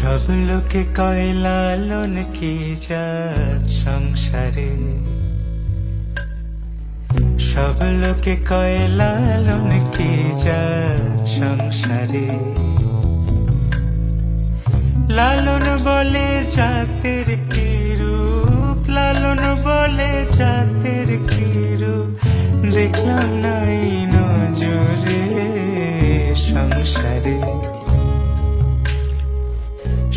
সব লোকে কয় লালন কি জাত সংসারে, সব লোকে কয় লালন কি জাত সংসারে। লালন বলে জাতের কি রূপ, লালন বলে জাতের কি রূপ, দেখলাম নাই নজরে সংসারে।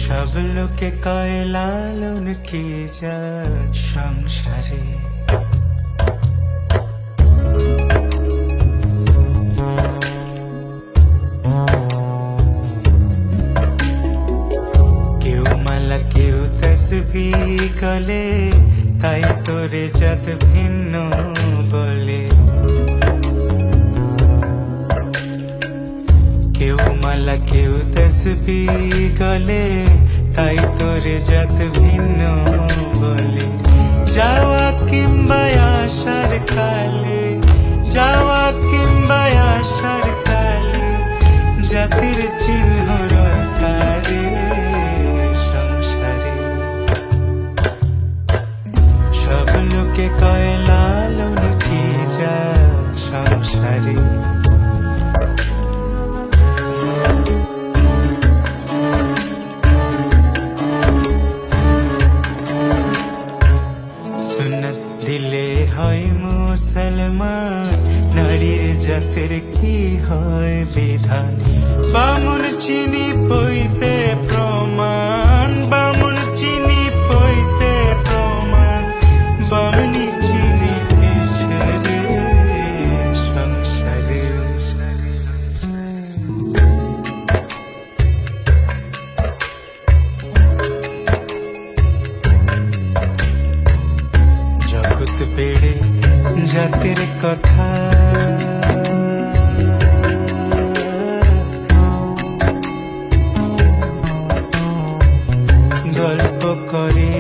সব লোকে কয় লালন কি জাত সংসারে। কেউ মালা কেউ তসবিহ গলে, তাই তোরে জাত ভিন্ন বলে। কেউ মালা কেউ তসবিহ গলে, তাই তোরে জাত ভিন্ন বলে। যাওয়া কিংবা আসার কালে, যাওয়া কিংবা আসার কালে, জাতির চিহ্ন রটারে সংসারে। সব লোকে কয় লালন কি জাত সংসারে। সুন্নত দিলে হয় মুসলমান, নারীর জাতের কি হয় বিধান। বামুন চিনি পইতে প্রমাণ, বামুন চিনি পইতে প্রমাণ, বামনি চিনি পেশারে সংসারে। জগৎ বেড়ে জাতের কথা, গল্প করে